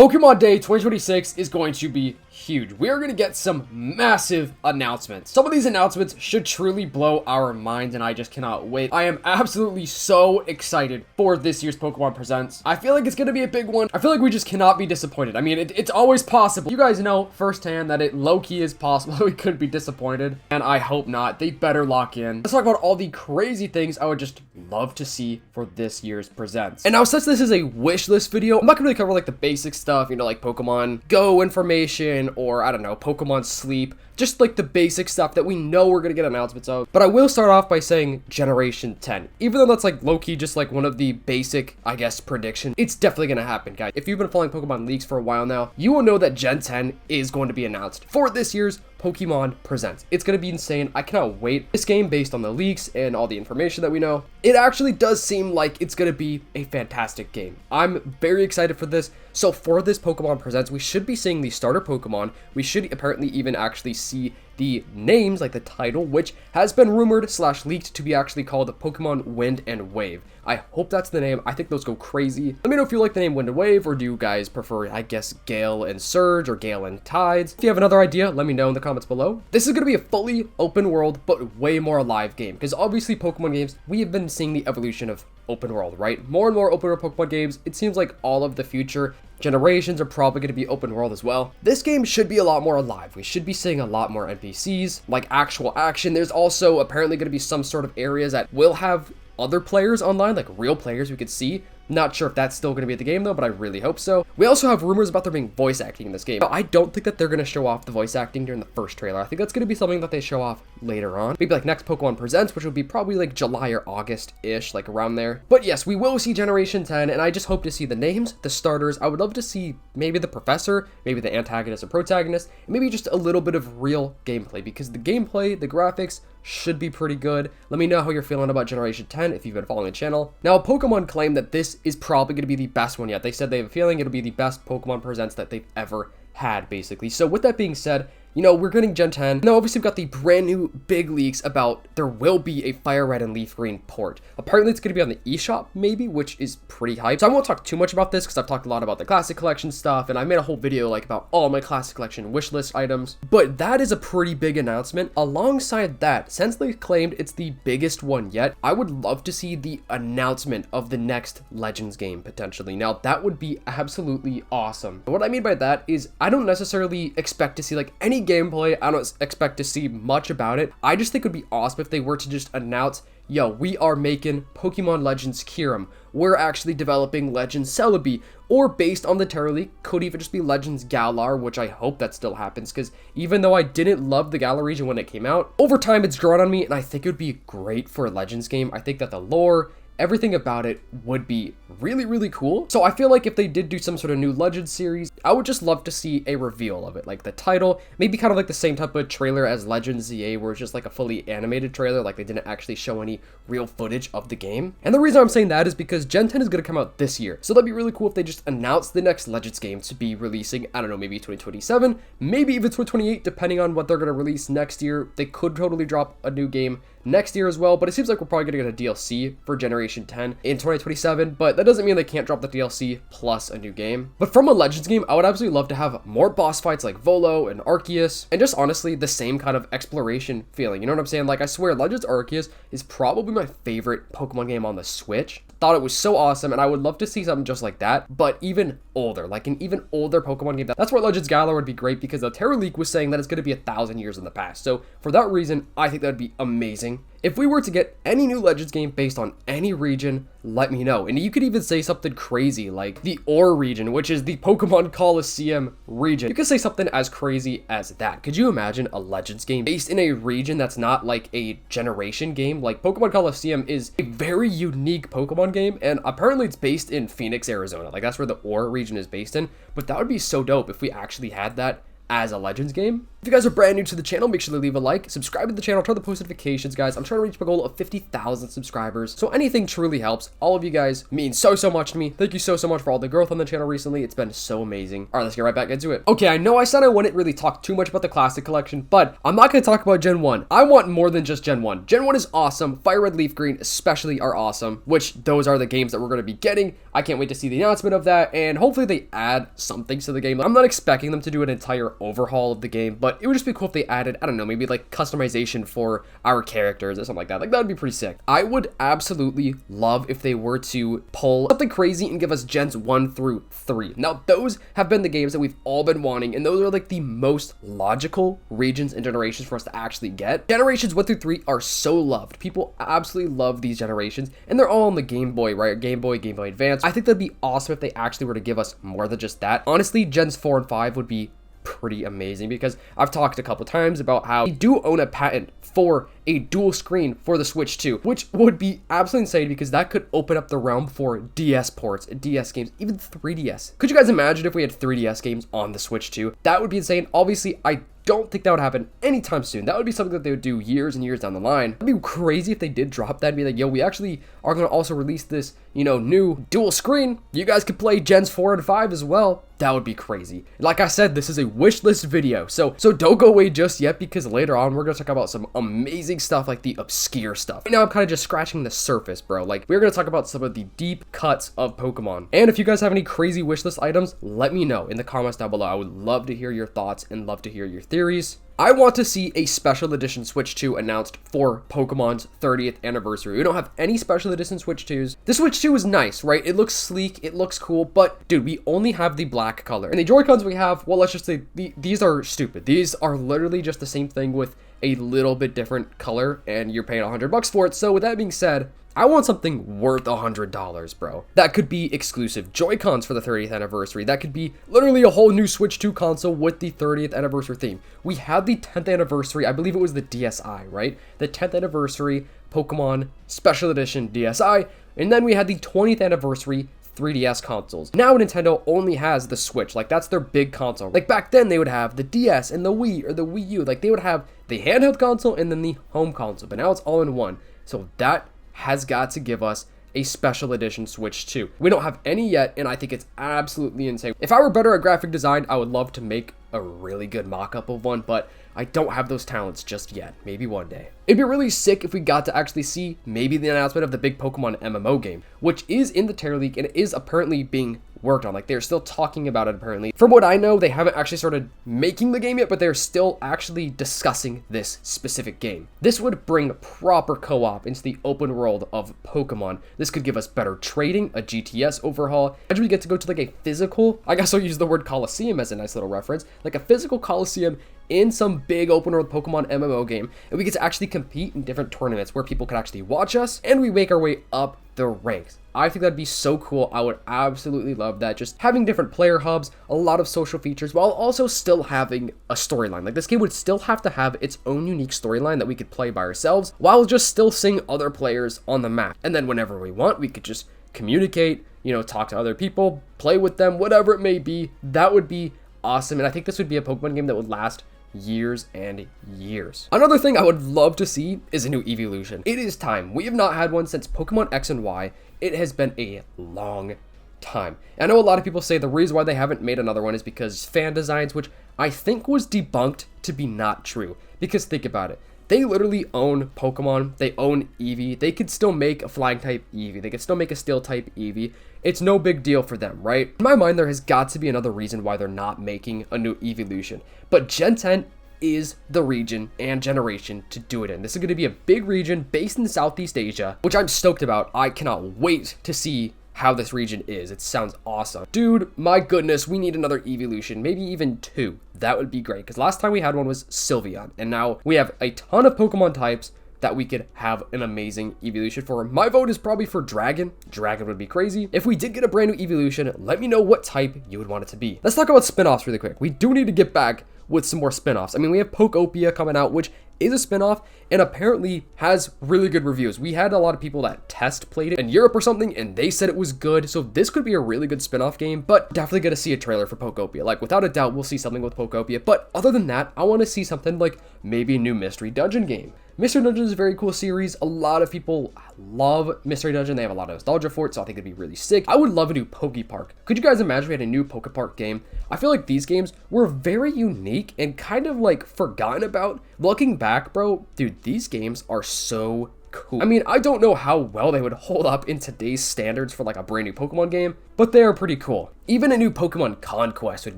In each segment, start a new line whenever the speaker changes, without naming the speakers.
Pokemon Day 2026 is going to be huge. We are going to get some massive announcements. Some of these announcements should truly blow our minds, and I just cannot wait. I am absolutely so excited for this year's Pokemon Presents. I feel like it's going to be a big one. I feel like we just cannot be disappointed. I mean, it's always possible. You guys know firsthand that it low-key is possible we could be disappointed, and I hope not. They better lock in. Let's talk about all the crazy things I would just love to see for this year's Presents. And now, since this is a wish list video, I'm not going to really cover like the basic stuff, you know, like Pokemon Go information, or I don't know, Pokemon Sleep, just like the basic stuff that we know we're gonna get announcements of. But I will start off by saying Generation 10. Even though that's like low-key just like one of the basic, I guess, prediction, it's definitely gonna happen, guys. If you've been following Pokemon leaks for a while now, you will know that Gen 10 is going to be announced for this year's Pokemon Presents. It's gonna be insane. I cannot wait. This game, based on the leaks and all the information that we know, it actually does seem like it's gonna be a fantastic game. I'm very excited for this. So for this Pokemon Presents, we should be seeing the starter Pokemon. We should apparently even actually see the names, like the title, which has been rumored / leaked to be actually called Pokemon Wind and Wave. I hope that's the name. I think those go crazy. Let me know if you like the name Wind and Wave, or do you guys prefer, I guess, Gale and Surge, or Gale and Tides? If you have another idea, let me know in the comments below. This is going to be a fully open world, but way more alive game, because obviously Pokemon games, we have been seeing the evolution of open world, right? More and more open world Pokemon games. It seems like all of the future generations are probably going to be open world as well. This game should be a lot more alive. We should be seeing a lot more NPCs, like actual action. There's also apparently going to be some sort of areas that will have other players online, like real players we could see. Not sure if that's still going to be at the game though, but I really hope so. We also have rumors about there being voice acting in this game. Now, I don't think that they're going to show off the voice acting during the first trailer. I think that's going to be something that they show off later on. Maybe like next Pokemon Presents, which will be probably like July or August-ish, like around there. But yes, we will see Generation 10, and I just hope to see the names, the starters. I would love to see maybe the professor, maybe the antagonist or protagonist, and maybe just a little bit of real gameplay, because the gameplay, the graphics, should be pretty good. Let me know how you're feeling about Generation 10 if you've been following the channel. Now, Pokemon claimed that this is probably going to be the best one yet. They said they have a feeling it'll be the best Pokemon Presents that they've ever had, basically. So with that being said, you know, we're getting Gen 10. Now, obviously, we've got the brand new big leaks about there will be a Fire Red and Leaf Green port. Apparently, it's going to be on the eShop, maybe, which is pretty hype. So I won't talk too much about this because I've talked a lot about the Classic Collection stuff, and I made a whole video like about all my Classic Collection wish list items. But that is a pretty big announcement. Alongside that, since they claimed it's the biggest one yet, I would love to see the announcement of the next Legends game, potentially. Now, that would be absolutely awesome. What I mean by that is I don't necessarily expect to see like any gameplay. I don't expect to see much about it. I just think it would be awesome if they were to just announce, yo, we are making Pokemon Legends Kyurem. We're actually developing Legends Celebi, or based on the Terra Leak, could even just be Legends Galar, which I hope that still happens, because even though I didn't love the Galar region when it came out, over time it's grown on me, and I think it would be great for a Legends game. I think that the lore, everything about it would be really, really cool. So I feel like if they did do some sort of new Legends series, I would just love to see a reveal of it. Like the title, maybe kind of like the same type of trailer as Legends ZA, where it's just like a fully animated trailer, like they didn't actually show any real footage of the game. And the reason I'm saying that is because Gen 10 is going to come out this year. So that'd be really cool if they just announced the next Legends game to be releasing, I don't know, maybe 2027, maybe even 2028, depending on what they're going to release next year. They could totally drop a new game next year as well, but it seems like we're probably going to get a DLC for Generation 10 in 2027, but that doesn't mean they can't drop the DLC plus a new game. But from a Legends game, I would absolutely love to have more boss fights like Volo and Arceus, and just honestly the same kind of exploration feeling, you know what I'm saying? Like, I swear Legends Arceus is probably my favorite Pokemon game on the Switch. Thought it was so awesome, and I would love to see something just like that, but even older, like an even older Pokemon game. That's where Legends Galar would be great, because the Terra Leak was saying that it's going to be 1,000 years in the past. So for that reason, I think that would be amazing. If we were to get any new Legends game based on any region, let me know. And you could even say something crazy like the Ore region, which is the Pokemon Coliseum region. You could say something as crazy as that. Could you imagine a Legends game based in a region that's not like a generation game? Like, Pokemon Coliseum is a very unique Pokemon game, and apparently it's based in Phoenix, Arizona. Like, that's where the Ore region is based in. But that would be so dope if we actually had that as a Legends game. If you guys are brand new to the channel, make sure to leave a like, subscribe to the channel, turn on the post notifications, guys. I'm trying to reach my goal of 50,000 subscribers, so anything truly helps. All of you guys mean so much to me. Thank you so much for all the growth on the channel recently. It's been so amazing. All right, let's get right back into it. Okay, I know I said I wouldn't really talk too much about the Classic Collection, but I'm not going to talk about Gen 1. I want more than just Gen 1. Gen 1 is awesome. Fire Red, Leaf Green especially are awesome, which those are the games that we're going to be getting. I can't wait to see the announcement of that, and hopefully they add something to the game. I'm not expecting them to do an entire overhaul of the game, but it would just be cool if they added, I don't know, maybe like customization for our characters or something like that. Like, that would be pretty sick. I would absolutely love if they were to pull something crazy and give us Gens 1 through 3. Now, those have been the games that we've all been wanting, and those are like the most logical regions and generations for us to actually get. Generations 1 through 3 are so loved. People absolutely love these generations, and they're all on the Game Boy, right? Game Boy Advance. I think that'd be awesome if they actually were to give us more than just that. Honestly, Gens 4 and 5 would be pretty amazing, because I've talked a couple times about how we do own a patent for a dual screen for the Switch 2, which would be absolutely insane, because that could open up the realm for DS ports, DS games, even 3DS. Could you guys imagine if we had 3DS games on the Switch 2? That would be insane. Obviously, I don't think that would happen anytime soon. That would be something that they would do years and years down the line. It'd be crazy if they did drop that and be like, yo, we actually are going to also release this, you know, new dual screen. You guys could play Gens 4 and 5 as well. That would be crazy. Like I said, this is a wish list video. So don't go away just yet, because later on we're going to talk about some amazing stuff, like the obscure stuff. Right now I'm kind of just scratching the surface, bro. Like, we're going to talk about some of the deep cuts of Pokemon. And if you guys have any crazy wish list items, let me know in the comments down below. I would love to hear your thoughts and love to hear your theories. I want to see a special edition Switch 2 announced for Pokemon's 30th anniversary. We don't have any special edition Switch 2s. The Switch 2 is nice, right? It looks sleek, it looks cool, but dude, we only have the black color. And the Joy-Cons we have, well, let's just say these are stupid. These are literally just the same thing with a little bit different color, and you're paying $100 for it. So with that being said, I want something worth $100, bro. That could be exclusive Joy-Cons for the 30th anniversary. That could be literally a whole new Switch 2 console with the 30th anniversary theme. We had the 10th anniversary, I believe it was the DSi, right? The 10th anniversary Pokemon Special Edition DSi, and then we had the 20th anniversary 3DS consoles. Now Nintendo only has the Switch. Like, that's their big console. Like, back then they would have the DS and the Wii or the Wii U. Like, they would have the handheld console and then the home console, but now it's all in one. So that has got to give us a special edition Switch 2. We don't have any yet, and I think it's absolutely insane. If I were better at graphic design, I would love to make a really good mock-up of one, but I don't have those talents just yet. Maybe one day. It'd be really sick if we got to actually see maybe the announcement of the big Pokemon MMO game, which is in the Terror League and is apparently being worked on. Like, they're still talking about it apparently. From what I know, they haven't actually started making the game yet, but they're still actually discussing this specific game. This would bring proper co-op into the open world of Pokemon. This could give us better trading, a GTS overhaul. Imagine we get to go to like a physical, I guess I'll use the word Coliseum as a nice little reference, like a physical Coliseum in some big open world Pokemon MMO game, and we get to actually compete in different tournaments where people can actually watch us, and we make our way up the ranks. I think that'd be so cool. I would absolutely love that. Just having different player hubs, a lot of social features, while also still having a storyline. Like, this game would still have to have its own unique storyline that we could play by ourselves, while just still seeing other players on the map. And then whenever we want, we could just communicate, you know, talk to other people, play with them, whatever it may be. That would be awesome. And I think this would be a Pokemon game that would last years and years. Another thing I would love to see is a new evolution. It is time. We have not had one since Pokemon X and Y. It has been a long time. I know a lot of people say the reason why they haven't made another one is because fan designs, which I think was debunked to be not true. Because think about it. They literally own Pokemon. They own Eevee. They could still make a flying type Eevee. They could still make a steel type Eevee. It's no big deal for them, right? In my mind, there has got to be another reason why they're not making a new evolution. But Gen 10 is the region and generation to do it in. This is going to be a big region based in Southeast Asia, which I'm stoked about. I cannot wait to see how this region is. It sounds awesome. Dude, my goodness, we need another evolution, maybe even two. That would be great, because last time we had one was Sylveon, and now we have a ton of Pokemon types that we could have an amazing evolution for. My vote is probably for Dragon. Dragon would be crazy. If we did get a brand new evolution, let me know what type you would want it to be. Let's talk about spin-offs really quick. We do need to get back with some more spin-offs. I mean, we have Pokopia coming out, which is a spin-off and apparently has really good reviews. We had a lot of people that test played it in Europe or something and they said it was good. So this could be a really good spin-off game, but definitely gonna see a trailer for Pokopia. Like without a doubt, we'll see something with Pokopia. But other than that, I want to see something like maybe a new Mystery Dungeon game. Mystery Dungeon is a very cool series. A lot of people love Mystery Dungeon. They have a lot of nostalgia for it, so I think it'd be really sick. I would love a new Poke Park. Could you guys imagine we had a new Poke Park game? I feel like these games were very unique and kind of like forgotten about. Looking back, bro, dude, these games are so cool. I mean, I don't know how well they would hold up in today's standards for like a brand new Pokemon game, but they are pretty cool. Even a new Pokemon Conquest would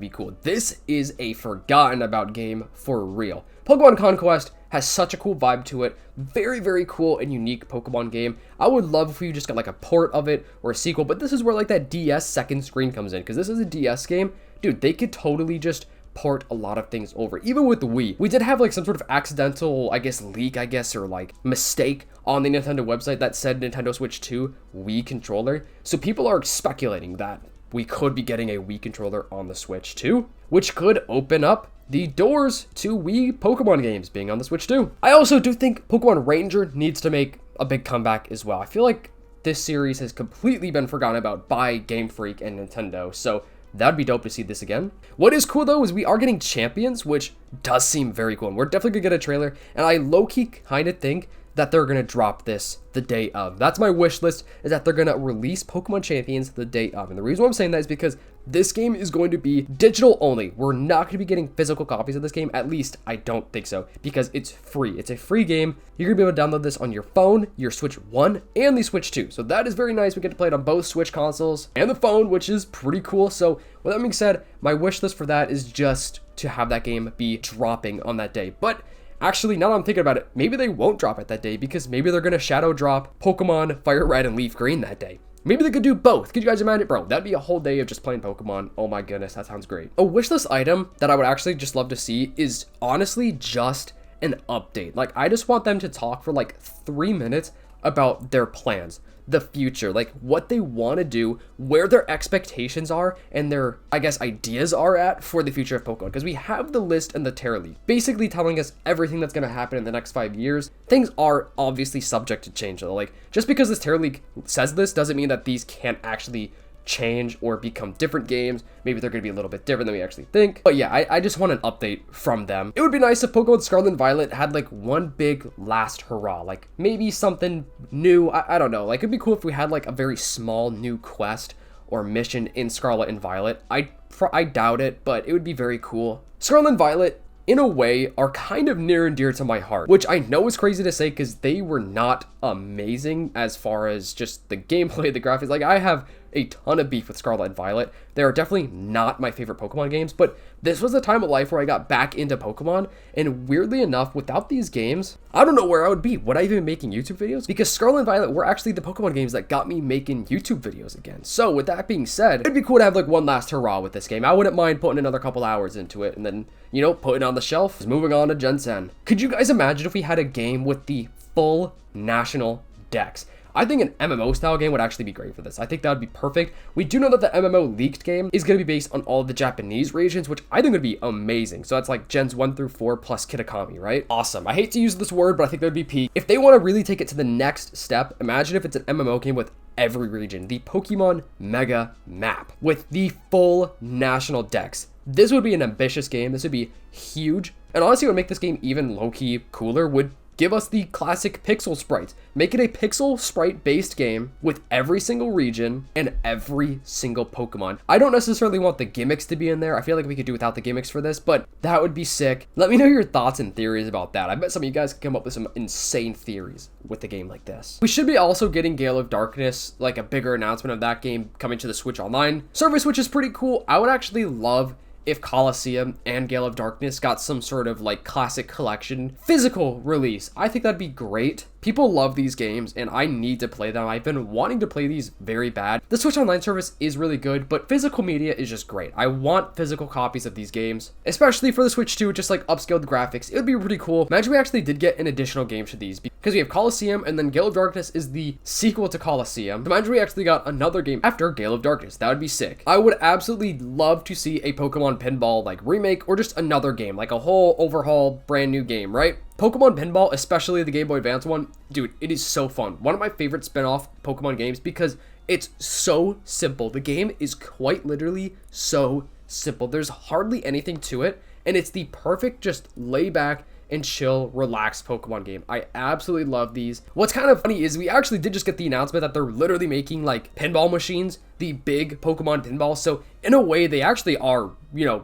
be cool. This is a forgotten about game for real. Pokemon Conquest has such a cool vibe to it. Very, very cool and unique Pokemon game. I would love if you just got like a port of it or a sequel, but this is where like that DS second screen comes in, because this is a DS game. Dude, they could totally just port a lot of things over. Even with the Wii, we did have like some sort of accidental, leak, or like mistake on the Nintendo website that said Nintendo Switch 2 Wii controller. So people are speculating that we could be getting a Wii controller on the Switch 2, which could open up the doors to Wii Pokemon games being on the Switch 2. I also do think Pokemon Ranger needs to make a big comeback as well. I feel like this series has completely been forgotten about by Game Freak and Nintendo, so that'd be dope to see this again. What is cool though is we are getting Champions, which does seem very cool, and we're definitely gonna get a trailer, and I low-key kind of think that they're gonna drop this the day of. That's my wish list, is that they're gonna release Pokemon Champions the day of. And the reason why I'm saying that is because this game is going to be digital only. We're not gonna be getting physical copies of this game. At least I don't think so, because it's free. It's a free game. You're gonna be able to download this on your phone, your Switch 1, and the Switch 2. So that is very nice. We get to play it on both Switch consoles and the phone, which is pretty cool. So with that being said, my wish list for that is just to have that game be dropping on that day. But actually, now that I'm thinking about it, maybe they won't drop it that day, because maybe they're going to shadow drop Pokemon Fire Red and Leaf Green that day. Maybe they could do both. Could you guys imagine it? Bro, that'd be a whole day of just playing Pokemon. Oh my goodness, that sounds great. A wishlist item that I would actually just love to see is honestly just an update. Like, I just want them to talk for like 3 minutes about their plans, the future, like what they want to do, where their expectations are, and their, ideas are at for the future of Pokemon. Because we have the list and the Terra Leaf basically telling us everything that's going to happen in the next 5 years. Things are obviously subject to change though. Like, just because this Terra Leaf says this doesn't mean that these can't actually change or become different games. Maybe they're going to be a little bit different than we actually think. But yeah, I just want an update from them. It would be nice if Pokemon Scarlet and Violet had like one big last hurrah, like maybe something new. I don't know. Like, it'd be cool if we had like a very small new quest or mission in Scarlet and Violet. I doubt it, but it would be very cool. Scarlet and Violet, in a way, are kind of near and dear to my heart, which I know is crazy to say because they were not amazing as far as just the gameplay, the graphics. Like, I have a ton of beef with Scarlet and Violet. They are definitely not my favorite Pokemon games, but this was a time of life where I got back into Pokemon, and weirdly enough, without these games, I don't know where I would be. Would I even be making YouTube videos? Because Scarlet and Violet were actually the Pokemon games that got me making YouTube videos again. So with that being said, it'd be cool to have like one last hurrah with this game. I wouldn't mind putting another couple hours into it and then, you know, putting it on the shelf, moving on to Gen 10. Could you guys imagine if we had a game with the full national dex? I think an MMO style game would actually be great for this. I think that would be perfect. We do know that the MMO leaked game is going to be based on all of the Japanese regions, which I think would be amazing. So that's like Gens 1 through 4 plus Kitakami, right? Awesome. I hate to use this word, but I think that would be peak. If they want to really take it to the next step, imagine if it's an MMO game with every region, the Pokemon Mega Map with the full national dex. This would be an ambitious game. This would be huge. And honestly, what would make this game even low-key cooler would give us the classic pixel sprites. Make it a pixel sprite based game with every single region and every single Pokemon. I don't necessarily want the gimmicks to be in there. I feel like we could do without the gimmicks for this, but that would be sick. Let me know your thoughts and theories about that. I bet some of you guys could come up with some insane theories with a game like this. We should be also getting Gale of Darkness, like a bigger announcement of that game coming to the Switch Online service, which is pretty cool. I would actually love if Colosseum and Gale of Darkness got some sort of like classic collection physical release. I think that'd be great. People love these games and I need to play them. I've been wanting to play these very bad. The Switch Online service is really good, but physical media is just great. I want physical copies of these games, especially for the Switch 2, just like upscaled graphics. It would be pretty cool. Imagine we actually did get an additional game to these, because we have Colosseum and then Gale of Darkness is the sequel to Colosseum. Imagine we actually got another game after Gale of Darkness. That would be sick. I would absolutely love to see a Pokemon Pokemon Pinball like remake, or just another game, like a whole overhaul brand new game, right? Pokemon Pinball, especially the Game Boy Advance one, dude, it is so fun. One of my favorite spin-off Pokemon games because it's so simple. The game is quite literally so simple. There's hardly anything to it, and it's the perfect just lay back and chill, relaxed Pokemon game. I absolutely love these. What's kind of funny is we actually did just get the announcement that they're literally making like pinball machines, the big Pokemon pinball. So in a way, they actually are,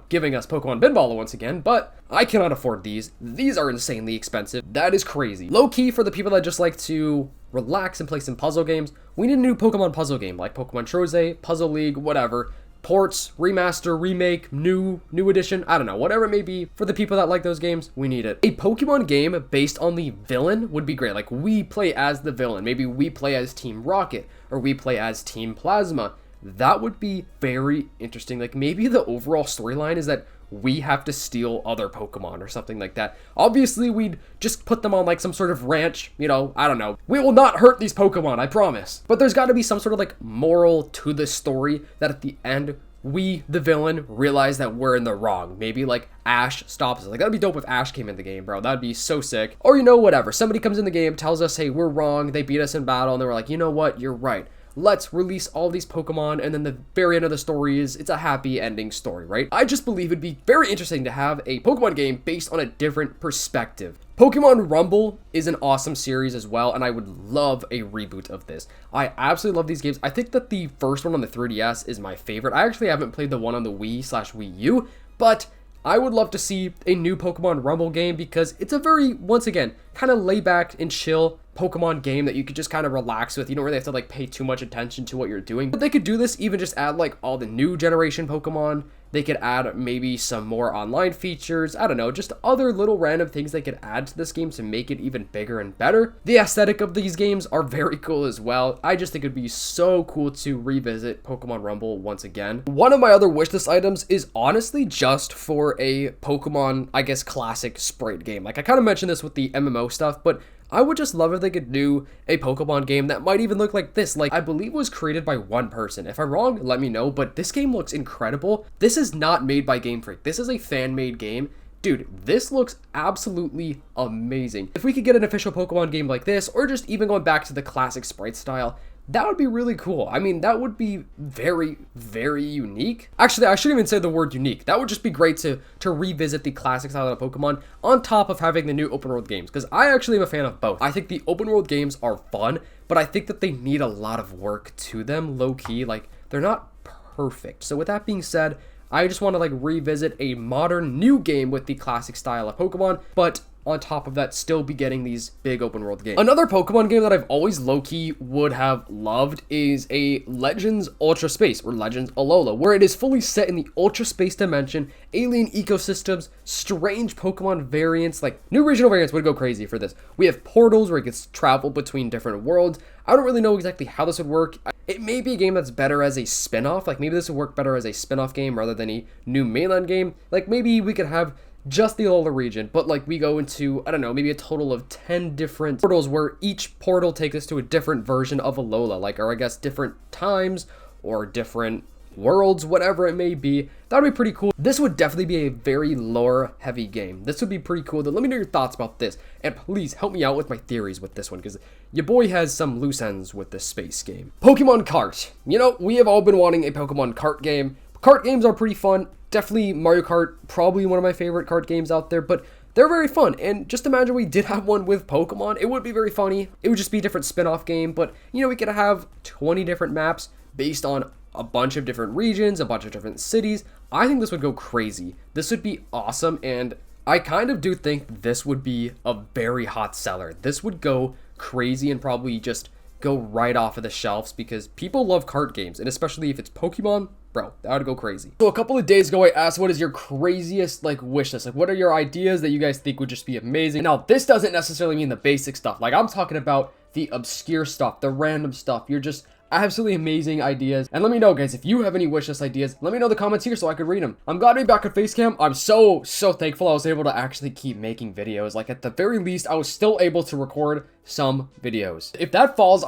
giving us Pokemon pinball once again, but I cannot afford these. These are insanely expensive. That is crazy. Low key, for the people that just like to relax and play some puzzle games, we need a new Pokemon puzzle game like Pokemon Troze, Puzzle League, whatever. Ports, remaster, remake, new edition, I don't know, whatever it may be. For the people that like those games, we need it. A Pokemon game based on the villain would be great. Like, we play as the villain. Maybe we play as Team Rocket, or we play as Team Plasma. That would be very interesting. Like, maybe the overall storyline is that we have to steal other Pokemon or something like that. Obviously, we'd just put them on like some sort of ranch, I don't know. We will not hurt these Pokemon, I promise. But there's got to be some sort of like moral to the story that at the end, we, the villain, realize that we're in the wrong. Maybe like Ash stops us. Like, that'd be dope if Ash came in the game, bro. That'd be so sick. Or, whatever. Somebody comes in the game, tells us, hey, we're wrong. They beat us in battle, and they were like, you know what? You're right. Let's release all these Pokemon, and then the very end of the story is it's a happy ending story, right? I just believe it'd be very interesting to have a Pokemon game based on a different perspective. Pokemon Rumble is an awesome series as well, and I would love a reboot of this. I absolutely love these games. I think that the first one on the 3DS is my favorite. I actually haven't played the one on the Wii/Wii U, but I would love to see a new Pokemon Rumble game because it's a very, once again, kind of lay back and chill Pokemon game that you could just kind of relax with. You don't really have to like pay too much attention to what you're doing. But they could do this, even just add like all the new generation Pokemon. They could add maybe some more online features. I don't know, just other little random things they could add to this game to make it even bigger and better. The aesthetic of these games are very cool as well. I just think it'd be so cool to revisit Pokemon Rumble once again. One of my other wishlist items is honestly just for a Pokemon, I guess, classic sprite game. Like, I kind of mentioned this with the MMO stuff, but I would just love if they could do a Pokemon game that might even look like this. Like, I believe it was created by one person. If I'm wrong, let me know, but this game looks incredible. This is not made by Game Freak. This is a fan-made game. Dude, this looks absolutely amazing. If we could get an official Pokemon game like this, or just even going back to the classic sprite style, that would be really cool. I mean, that would be very, very unique. Actually, I shouldn't even say the word unique. That would just be great to revisit the classic style of Pokemon on top of having the new open world games, because I actually am a fan of both. I think the open world games are fun, but I think that they need a lot of work to them, low key. Like, they're not perfect. So with that being said, I just want to like revisit a modern new game with the classic style of Pokemon, but on top of that, still be getting these big open world games. Another Pokemon game that I've always low-key would have loved is a Legends Ultra Space, or Legends Alola, where it is fully set in the Ultra Space dimension, alien ecosystems, strange Pokemon variants, like new regional variants would go crazy for this. We have portals where it gets travel between different worlds. I don't really know exactly how this would work. It may be a game that's better as a spin-off. Like, maybe this would work better as a spin-off game rather than a new mainland game. Like, maybe we could have just the Alola region, but like we go into, I don't know, maybe a total of 10 different portals where each portal takes us to a different version of Alola, like, or I guess different times or different worlds, whatever it may be. That would be pretty cool. This would definitely be a very lore heavy game. This would be pretty cool. Let me know your thoughts about this, and please help me out with my theories with this one, because your boy has some loose ends with this space game. Pokemon Kart. We have all been wanting a Pokemon Kart game. Kart games are pretty fun. Definitely Mario Kart, probably one of my favorite kart games out there, but they're very fun. And just imagine we did have one with Pokemon. It would be very funny. It would just be a different spin-off game, but we could have 20 different maps based on a bunch of different regions, a bunch of different cities. I think this would go crazy. This would be awesome, and I kind of do think this would be a very hot seller. This would go crazy and probably just go right off of the shelves because people love kart games, and especially if it's Pokemon, bro, that would go crazy. So a couple of days ago, I asked, what is your craziest wish list? Like, what are your ideas that you guys think would just be amazing? Now, this doesn't necessarily mean the basic stuff. Like, I'm talking about the obscure stuff, the random stuff. You're just absolutely amazing ideas. And let me know, guys, if you have any wishlist ideas, let me know in the comments here so I could read them. I'm glad to be back at Facecam. I'm so thankful I was able to actually keep making videos. Like, at the very least, I was still able to record some videos. If that falls,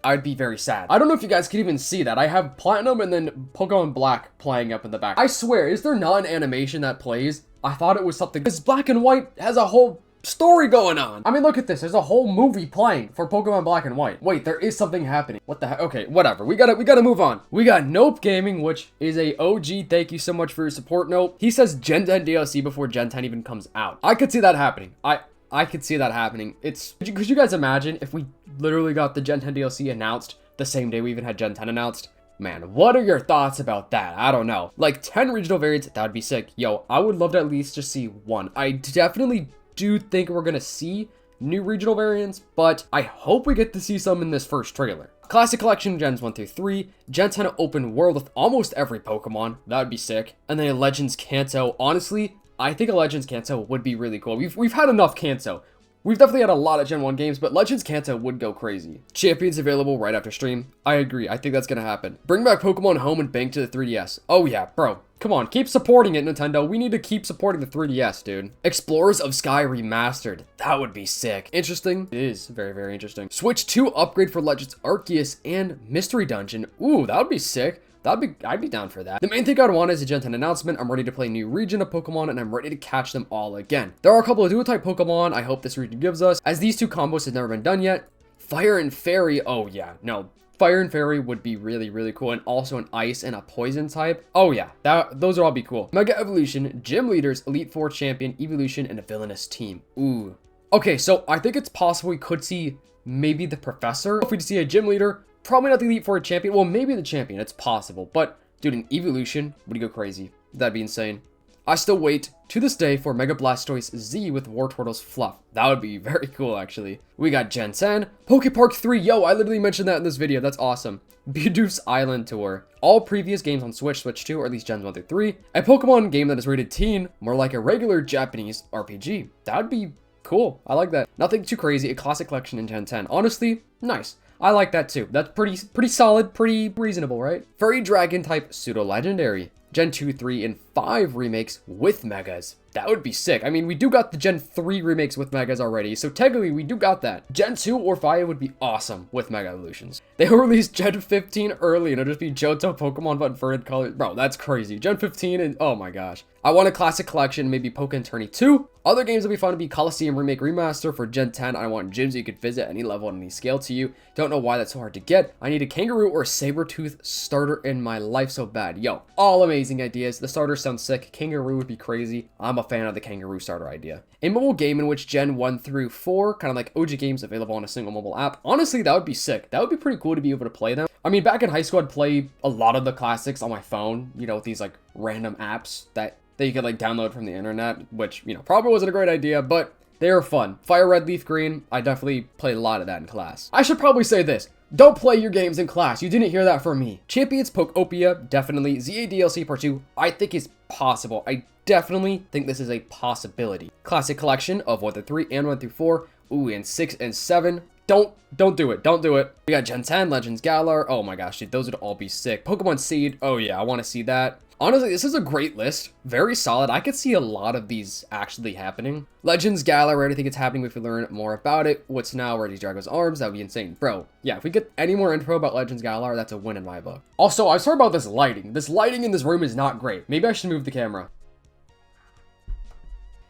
I'd be very sad. I don't know if you guys can even see that. I have Platinum and then Pokemon Black playing up in the back. I swear, is there not an animation that plays? I thought it was something, because Black and White has a whole story going on. I mean, look at this. There's a whole movie playing for Pokemon Black and White. Wait, there is something happening. What the heck? Okay, whatever. We gotta move on. We got Nope Gaming, which is a OG. Thank you so much for your support, Nope. He says Gen 10 DLC before Gen 10 even comes out. I could see that happening. I could see that happening. Could you guys imagine if we literally got the Gen 10 DLC announced the same day we even had Gen 10 announced? Man, what are your thoughts about that? I don't know. Like 10 regional variants, that would be sick. Yo, I would love to at least just see one. I definitely do think we're gonna see new regional variants, but I hope we get to see some in this first trailer. Classic Collection Gens 1 through 3, Gen 10 open world with almost every Pokemon, that would be sick. And then a Legends Kanto. Honestly, I think a Legends Kanto would be really cool. We've had enough Kanto. We've definitely had a lot of Gen 1 games, but Legends Kanto would go crazy. Champions available right after stream. I agree. I think that's gonna happen. Bring back Pokemon Home and Bank to the 3DS. Oh yeah, bro. Come on, keep supporting it, Nintendo. We need to keep supporting the 3DS, dude. Explorers of Sky Remastered. That would be sick. Interesting. It is very, very interesting. Switch 2 upgrade for Legends Arceus and Mystery Dungeon. Ooh, that would be sick. I'd be down for that. The main thing I'd want is a Gen 10 announcement. I'm ready to play new region of Pokemon and I'm ready to catch them all again. There are a couple of dual type Pokemon I hope this region gives us, as these two combos have never been done yet. Fire and Fairy. Oh yeah, no. Fire and Fairy would be really, really cool, and also an Ice and a Poison type. Oh yeah, those would all be cool. Mega Evolution, Gym Leaders, Elite Four Champion, Evolution, and a Villainous Team. Ooh. Okay, so I think it's possible we could see maybe the Professor. If we see a Gym Leader, probably not the Elite Four Champion. Well, maybe the Champion. It's possible. But, dude, an Evolution would go crazy. That'd be insane. I still wait, to this day, for Mega Blastoise Z with Wartortle's Fluff. That would be very cool, actually. We got Gen 10. Pokepark 3. Yo, I literally mentioned that in this video. That's awesome. Bidoof's Island Tour. All previous games on Switch, Switch 2, or at least Gens 1 through 3. A Pokemon game that is rated teen, more like a regular Japanese RPG. That would be cool. I like that. Nothing too crazy. A classic collection in Gen 10. Honestly, nice. I like that too. That's pretty solid, pretty reasonable, right? Furry Dragon type pseudo legendary. Gen 2, 3, and 5 remakes with Megas. That would be sick. I mean, we do got the Gen 3 remakes with Megas already, so technically we do got that. Gen 2 or 5 would be awesome with Mega Evolutions. They will release Gen 15 early and it'll just be Johto Pokemon but inverted colors. Bro, that's crazy. Gen 15 and oh my gosh. I want a classic collection, maybe Pokken Tourney 2. Other games that will be fun to be Coliseum Remake Remaster for Gen 10. I want gyms you could visit any level and any scale to you. Don't know why that's so hard to get. I need a Kangaroo or a Sabertooth starter in my life so bad. Yo, all amazing ideas. The starter sounds sick. Kangaroo would be crazy. I'm a fan of the Kangaroo starter idea. A mobile game in which Gen 1 through 4, kind of like OG games available on a single mobile app. Honestly, that would be sick. That would be pretty cool to be able to play them. I mean, back in high school, I'd play a lot of the classics on my phone, you know, with these like random apps that you could like download from the internet, which, you know, probably wasn't a great idea, but they were fun. Fire Red, Leaf Green, I definitely played a lot of that in class. I should probably say this. Don't play your games in class. You didn't hear that from me. Champions Pokopia, definitely. ZA DLC Part 2, I think is possible. I definitely think this is a possibility. Classic collection of 1 through 3 and 1 through 4. Ooh, and 6 and 7. Don't do it. Don't do it. We got Gen 10, Legends Galar. Oh my gosh, dude, those would all be sick. Pokemon Seed. Oh yeah, I want to see that. Honestly, this is a great list. Very solid. I could see a lot of these actually happening. Legends Galar, I think it's happening if we learn more about it. What's now Ready Drago's Arms? That would be insane. Bro, yeah, if we get any more info about Legends Galar, that's a win in my book. Also, I'm sorry about this lighting. This lighting in this room is not great. Maybe I should move the camera.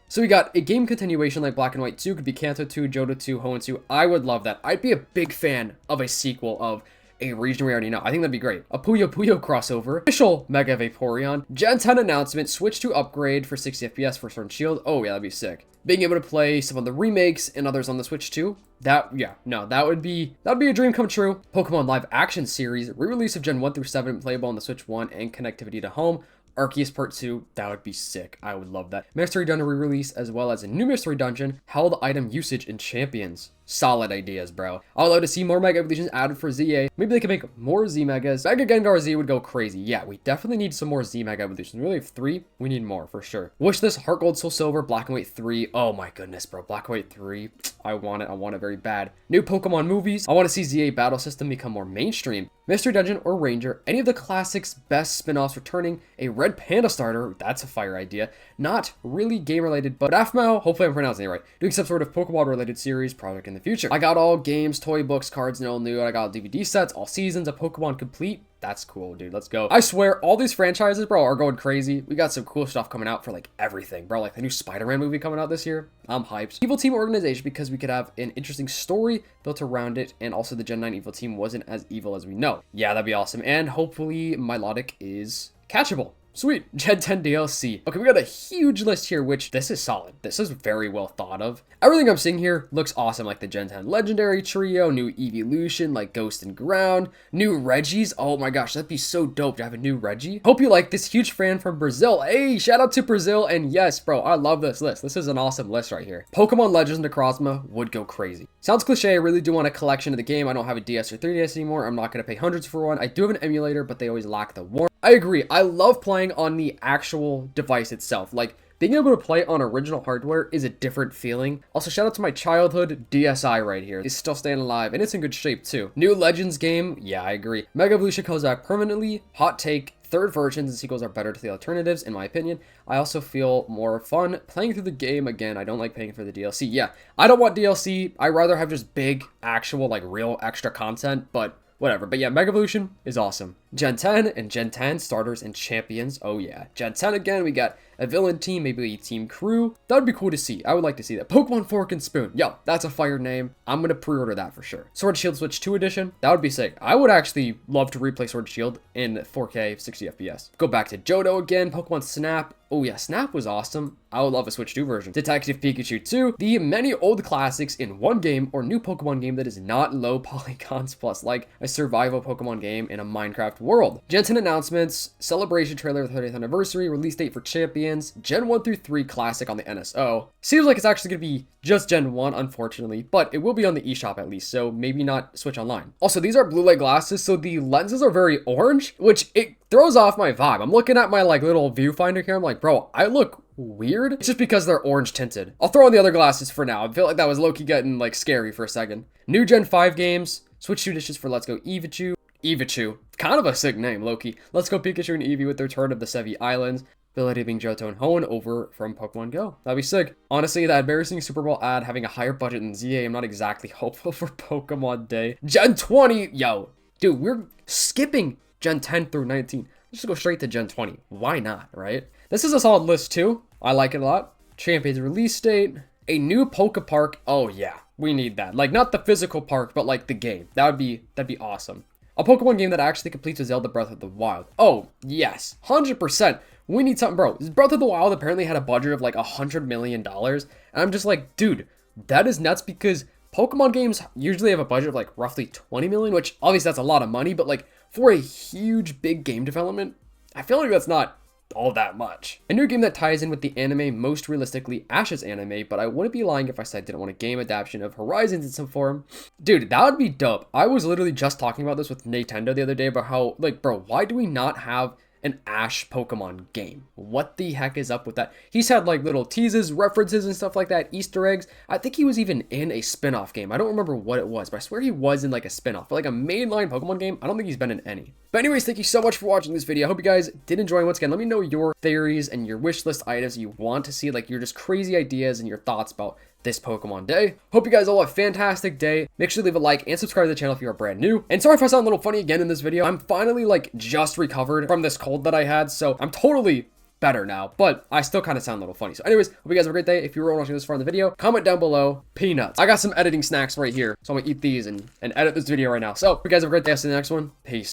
So we got a game continuation like Black and White 2, could be Kanto 2, Johto 2, Hoenn 2. I would love that. I'd be a big fan of a sequel of a region we already know. I think that'd be great. A Puyo Puyo crossover. Official Mega Vaporeon. Gen 10 announcement. Switch to upgrade for 60 FPS for Sword and Shield. Oh yeah, that'd be sick. Being able to play some of the remakes and others on the Switch too. That would be a dream come true. Pokemon live action series. Re-release of Gen 1 through 7 playable on the Switch 1 and connectivity to home. Arceus Part 2, that would be sick. I would love that. Mystery Dungeon re-release, as well as a new Mystery Dungeon, held item usage in Champions. solid ideas, bro. I would love to see more Mega Evolutions added for ZA. Maybe they can make more Z Megas. Mega Gengar Z would go crazy. Yeah, we definitely need some more Z Mega Evolutions. We really have 3. We need more for sure. Wishlist, Heart Gold, Soul Silver, Black and White 3. Oh my goodness, bro. Black and White 3. I want it. I want it very bad. New Pokemon movies. I want to see ZA battle system become more mainstream. Mystery Dungeon or Ranger. Any of the classics best spin-offs returning. A Red Panda starter. That's a fire idea. Not really game related, but AFMAO, hopefully I'm pronouncing it right. Doing some sort of Pokemon related series project in the future. I got all games, toy books, cards, and all new. I got DVD sets, all seasons of Pokemon complete. That's cool, dude. Let's go. I swear, all these franchises, bro, are going crazy. We got some cool stuff coming out for like everything, bro. Like the new Spider-Man movie coming out this year. I'm hyped. Evil Team organization, because we could have an interesting story built around it. And also the Gen 9 Evil Team wasn't as evil as we know. Yeah, that'd be awesome. And hopefully Milotic is catchable. Sweet. Gen 10 DLC. Okay, we got a huge list here, which this is solid. This is very well thought of. Everything I'm seeing here looks awesome, like the Gen 10 Legendary Trio, new Evolution, like Ghost and Ground, new Reggies. Oh my gosh, that'd be so dope to have a new Reggie. Hope you like this huge fan from Brazil. Hey, shout out to Brazil. And yes, bro, I love this list. This is an awesome list right here. Pokemon Legends Necrozma would go crazy. Sounds cliche. I really do want a collection of the game. I don't have a DS or 3DS anymore. I'm not going to pay hundreds for one. I do have an emulator, but they always lack the warmth. I agree. I love playing on the actual device itself. Like, being able to play on original hardware is a different feeling. Also, shout out to my childhood DSi right here. It's still staying alive, and it's in good shape, too. New Legends game? Yeah, I agree. Mega Evolution comes back permanently. Hot take. Third versions and sequels are better to the alternatives, in my opinion. I also feel more fun playing through the game again. I don't like paying for the DLC. Yeah, I don't want DLC. I'd rather have just big, actual, like, real extra content, but whatever. But yeah, Mega Evolution is awesome. Gen 10 and Gen 10 starters and champions. Oh yeah. Gen 10 again, we got a villain team, maybe a team crew. That would be cool to see. I would like to see that. Pokemon Fork and Spoon. Yo, that's a fire name. I'm going to pre-order that for sure. Sword Shield Switch 2 edition. That would be sick. I would actually love to replay Sword Shield in 4K 60 FPS. Go back to Johto again. Pokemon Snap. Oh yeah, Snap was awesome. I would love a Switch 2 version. Detective Pikachu 2. The many old classics in one game or new Pokemon game that is not low polygons plus, like a survival Pokemon game in a Minecraft world. Gen 10 announcements, celebration trailer 30th anniversary, release date for champions, Gen 1 through 3 classic on the NSO. Seems like it's actually going to be just Gen 1, unfortunately, but it will be on the eShop at least, so maybe not Switch Online. Also, these are blue light glasses, so the lenses are very orange, which it throws off my vibe. I'm looking at my like little viewfinder here, I'm like, bro, I look weird. It's just because they're orange tinted. I'll throw on the other glasses for now. I feel like that was low-key getting like scary for a second. New Gen 5 games, Switch 2 dishes for Let's Go Eevee. Eevee, kind of a sick name, Loki. Let's Go Pikachu and Eevee with the return of the Sevi Islands. Ability being Johto and Hoenn over from Pokemon Go. That'd be sick. Honestly, that embarrassing Super Bowl ad having a higher budget than ZA, I'm not exactly hopeful for Pokemon Day. Gen 20, yo, dude, we're skipping Gen 10 through 19. Let's just go straight to Gen 20. Why not, right? This is a solid list too. I like it a lot. Champions release date. A new Poke Park. Oh yeah, we need that. Like not the physical park, but like the game. That'd be awesome. A Pokemon game that actually completes with Zelda Breath of the Wild. Oh, yes. 100%. We need something, bro. Breath of the Wild apparently had a budget of like $100 million. And I'm just like, dude, that is nuts because Pokemon games usually have a budget of like roughly 20 million, which obviously that's a lot of money, but like for a huge, big game development, I feel like that's not all that much. A new game that ties in with the anime, most realistically Ash's anime, but I wouldn't be lying if I said I didn't want a game adaptation of Horizons in some form. Dude, that would be dope. I was literally just talking about this with Nintendo the other day about how, like, bro, why do we not have an Ash Pokemon game? What the heck is up with that? He's had like little teases, references and stuff like that, Easter eggs. I think he was even in a spin-off game. I don't remember what it was, but I swear he was in like a spin-off. But like a mainline Pokemon game, I don't think he's been in any. But anyways, thank you so much for watching this video. I hope you guys did enjoy. Once again, let me know your theories and your wish list items you want to see, like your just crazy ideas and your thoughts about this Pokemon Day. Hope you guys all have a fantastic day. Make sure to leave a like and subscribe to the channel if you are brand new. And sorry if I sound a little funny again in this video. I'm finally like just recovered from this cold that I had, so I'm totally better now, but I still kind of sound a little funny. So anyways, hope you guys have a great day. If you were watching this far in the video, comment down below peanuts. I got some editing snacks right here, so I'm gonna eat these and edit this video right now. So hope you guys have a great day. I'll see you in the next one. Peace.